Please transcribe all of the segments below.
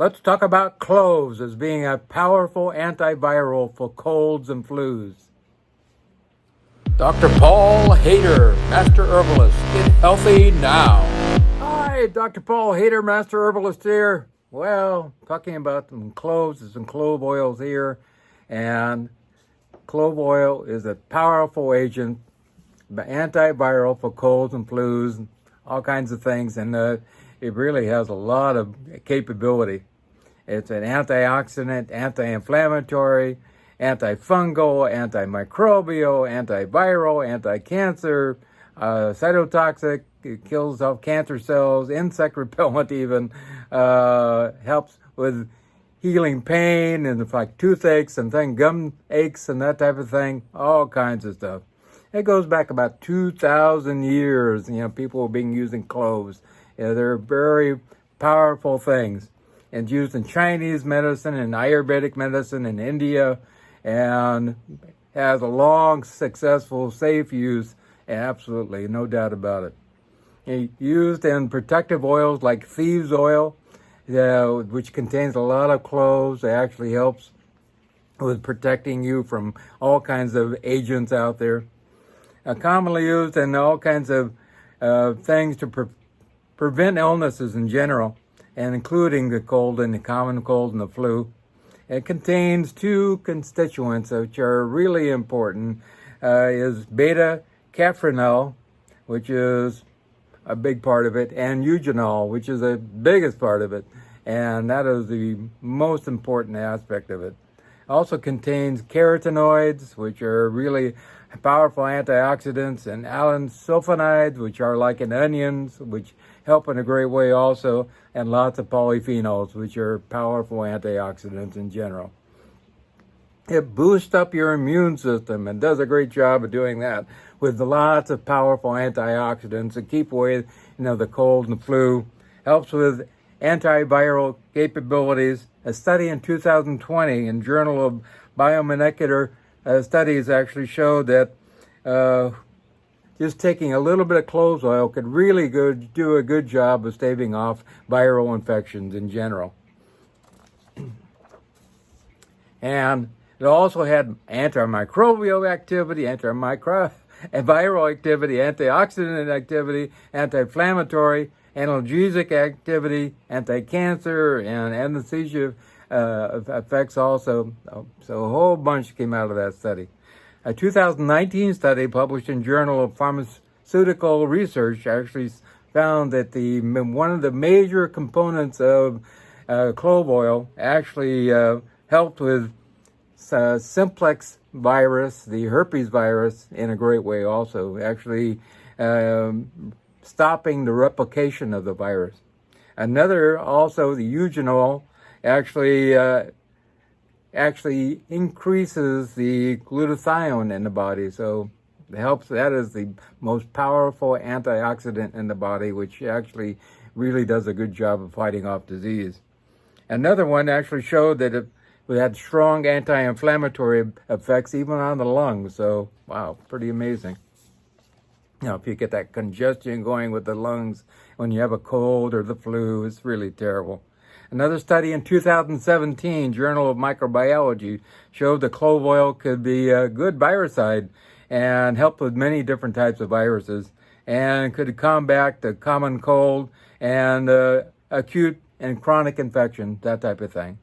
Let's talk about cloves as being a powerful antiviral for colds and flus. Dr. Paul Haider, Master Herbalist. Get healthy now. Hi, Dr. Paul Haider, Master Herbalist here. Well, talking about some cloves, there's some clove oils here. And clove oil is a powerful agent, antiviral for colds and flus, all kinds of things. And it really has a lot of capability. It's an antioxidant, anti-inflammatory, antifungal, antimicrobial, antiviral, anti-cancer, cytotoxic. It kills off cancer cells, insect repellent even, helps with healing pain and like toothaches and gum aches and that type of thing, all kinds of stuff. It goes back about 2,000 years. People have been using cloves. They're very powerful things. And used in Chinese medicine and Ayurvedic medicine in India, and has a long, successful, safe use. Absolutely, no doubt about it. Used in protective oils like thieves oil, which contains a lot of cloves. It actually helps with protecting you from all kinds of agents out there. Commonly used in all kinds of things to prevent illnesses in general, and including the cold and the common cold and the flu. It contains two constituents which are really important. Is beta-caffeinol, which is a big part of it, and eugenol, which is the biggest part of it. And that is the most important aspect of it. Also contains carotenoids, which are really powerful antioxidants, and allantoin sulfonides, which are like in onions, which help in a great way also, and lots of polyphenols, which are powerful antioxidants in general. It boosts up your immune system and does a great job of doing that with lots of powerful antioxidants to keep away, the cold and the flu. Helps with antiviral capabilities. A study in 2020 in Journal of Biomolecular Studies actually showed that just taking a little bit of cloves oil could really do a good job of staving off viral infections in general. And it also had antimicrobial activity, viral activity, antioxidant activity, anti-inflammatory, analgesic activity, anti-cancer, and anesthesia effects also. So a whole bunch came out of that study. A 2019 study published in Journal of Pharmaceutical Research actually found that one of the major components of clove oil actually helped with simplex virus, the herpes virus, in a great way also, actually stopping the replication of the virus. Another, also the eugenol, actually increases the glutathione in the body, so it helps. That is the most powerful antioxidant in the body, which actually really does a good job of fighting off disease. Another one actually showed that it had strong anti-inflammatory effects even on the lungs, so wow, pretty amazing. If you get that congestion going with the lungs when you have a cold or the flu, it's really terrible. Another study in 2017, Journal of Microbiology, showed that clove oil could be a good virucide and help with many different types of viruses, and could combat the common cold and acute and chronic infection, that type of thing.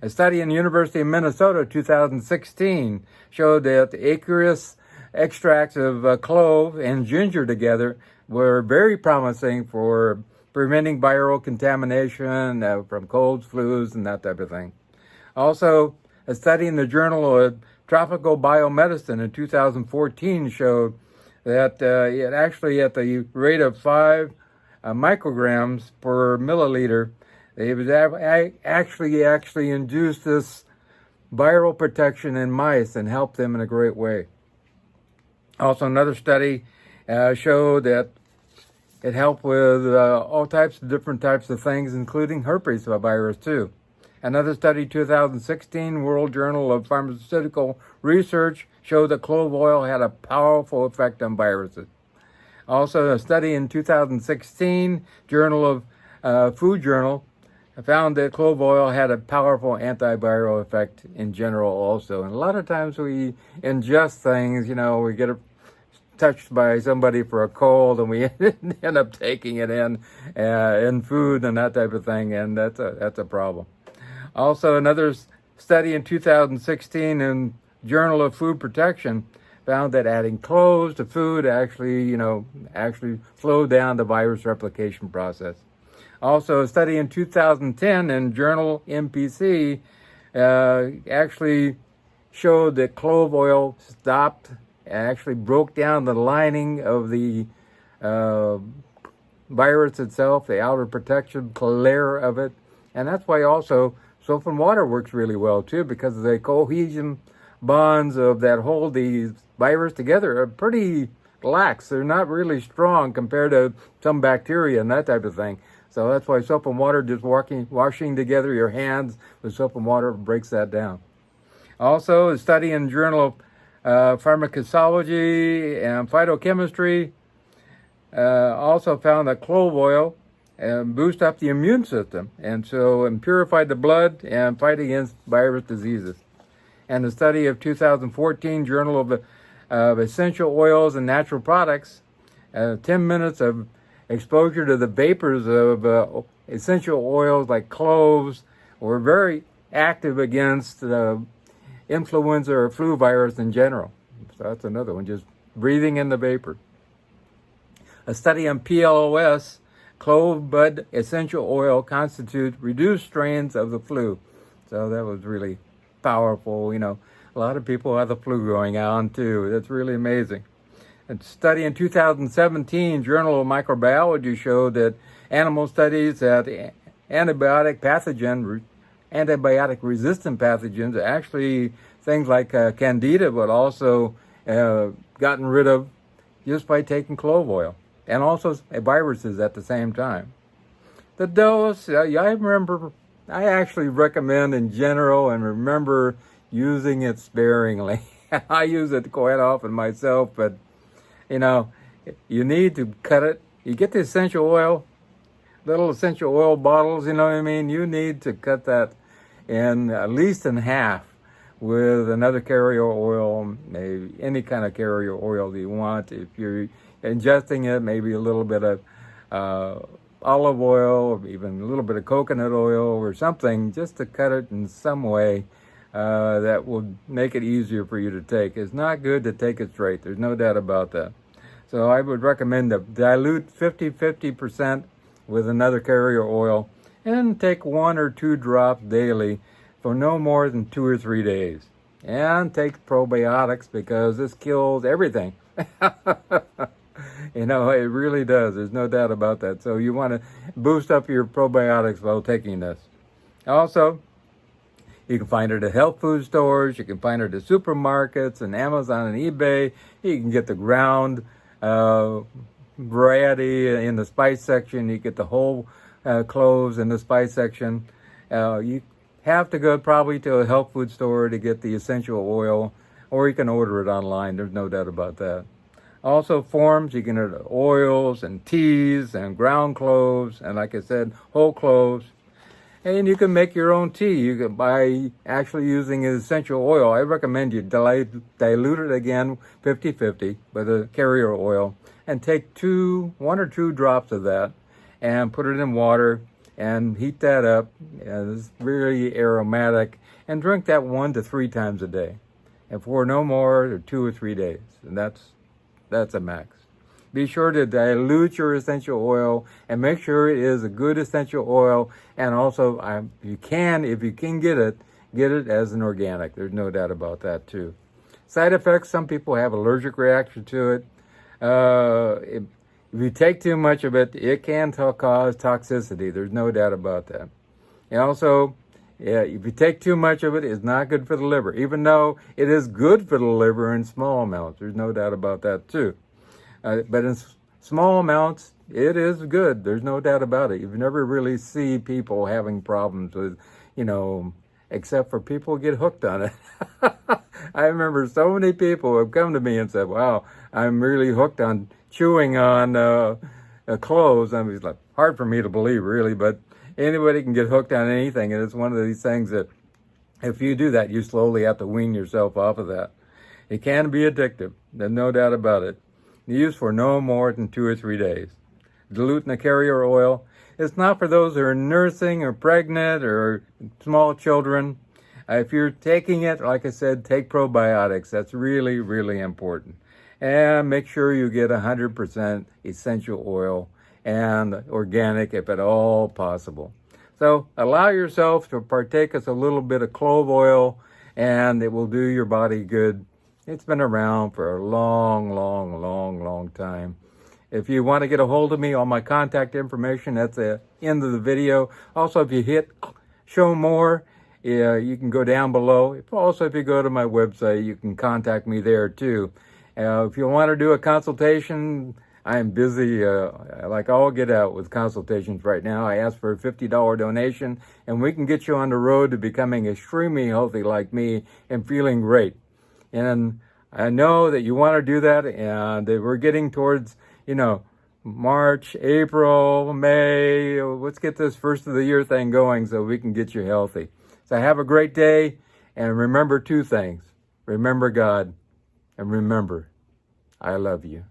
A study in the University of Minnesota, 2016, showed that the aqueous extracts of clove and ginger together were very promising for preventing viral contamination from colds, flus, and that type of thing. Also, a study in the Journal of Tropical Biomedicine in 2014 showed that it actually, at the rate of 5 micrograms per milliliter, they would actually induce this viral protection in mice and help them in a great way. Also, another study showed that it helped with all types of different types of things, including herpes virus too. Another study, 2016, World Journal of Pharmaceutical Research, showed that clove oil had a powerful effect on viruses. Also, a study in 2016, Journal of Food Journal, found that clove oil had a powerful antiviral effect in general also. And a lot of times we ingest things, we get touched by somebody for a cold and we end up taking it in food and that type of thing, and that's a problem. Also, another study in 2016 in Journal of Food Protection found that adding cloves to food actually slowed down the virus replication process. Also, a study in 2010 in Journal MPC actually showed that clove oil actually broke down the lining of the virus itself, the outer protection layer of it. And that's why also soap and water works really well too, because the cohesion bonds of that hold these virus together are pretty lax. They're not really strong compared to some bacteria and that type of thing. So that's why soap and water, just washing together your hands with soap and water, breaks that down. Also, a study in Journal of Pharmacology and Phytochemistry also found that clove oil boost up the immune system and purified the blood and fight against virus diseases. And the study of 2014 Journal of Essential Oils and Natural Products, 10 minutes of exposure to the vapors of essential oils like cloves were very active against influenza or flu virus in general. So that's another one, just breathing in the vapor. A study on PLOS, clove bud essential oil, constitute reduced strains of the flu. So that was really powerful. A lot of people have the flu going on too. That's really amazing. A study in 2017, Journal of Microbiology, showed that animal studies that antibiotic resistant pathogens, actually things like candida, but also gotten rid of just by taking clove oil, and also viruses at the same time. The dose, I actually recommend in general and remember using it sparingly. I use it quite often myself, but you need to cut it. You get the essential oil, little essential oil bottles, you need to cut that in at least in half with another carrier oil, maybe any kind of carrier oil that you want. If you're ingesting it, maybe a little bit of olive oil, or even a little bit of coconut oil or something, just to cut it in some way that will make it easier for you to take. It's not good to take it straight. There's no doubt about that. So I would recommend to dilute 50% with another carrier oil and take 1 or 2 drops daily for no more than 2 or 3 days. And take probiotics, because this kills everything. It really does. There's no doubt about that. So you want to boost up your probiotics while taking this. Also, you can find it at health food stores. You can find it at supermarkets and Amazon and eBay. You can get the ground variety in the spice section. You get the whole cloves in the spice section. You have to go probably to a health food store to get the essential oil, or you can order it online. There's no doubt about that. Also, forms, you can order oils and teas and ground cloves, and like I said, whole cloves. And you can make your own tea. You can by actually using essential oil. I recommend you dilute it again 50-50 with a carrier oil, and take 1 or 2 drops of that and put it in water and heat that up. It's really aromatic, and drink that 1 to 3 times a day, and for no more than 2 or 3 days. And that's a max. Be sure to dilute your essential oil and make sure it is a good essential oil. And also, if you can get it as an organic. There's no doubt about that too. Side effects, some people have allergic reaction to it. If you take too much of it, it can cause toxicity. There's no doubt about that. And also, if you take too much of it, it's not good for the liver, even though it is good for the liver in small amounts. There's no doubt about that too. But in small amounts, it is good. There's no doubt about it. You never really see people having problems with, except for people who get hooked on it. I remember so many people have come to me and said, wow, I'm really hooked on chewing on cloves. I mean, it's like hard for me to believe, really, but Anybody can get hooked on anything, and it's one of these things that if you do that, you slowly have to wean yourself off of that. It can be addictive. There's no doubt about it. Used for no more than 2 or 3 days. Dilute in a carrier oil. It's not for those who are nursing or pregnant or small children. If you're taking it, like I said, take probiotics. That's really, really important. And make sure you get 100% essential oil and organic if at all possible. So allow yourself to partake of a little bit of clove oil, and it will do your body good. It's been around for a long time. If you want to get a hold of me, all my contact information, that's the end of the video. Also, if you hit show more, you can go down below. Also, if you go to my website, you can contact me there too. If you want to do a consultation, I'm busy, like all get out with consultations right now. I ask for a $50 donation, and we can get you on the road to becoming extremely healthy like me and feeling great. And I know that you want to do that, and that we're getting towards, March, April, May. Let's get this first of the year thing going so we can get you healthy. So have a great day, and remember 2 things. Remember God, and remember, I love you.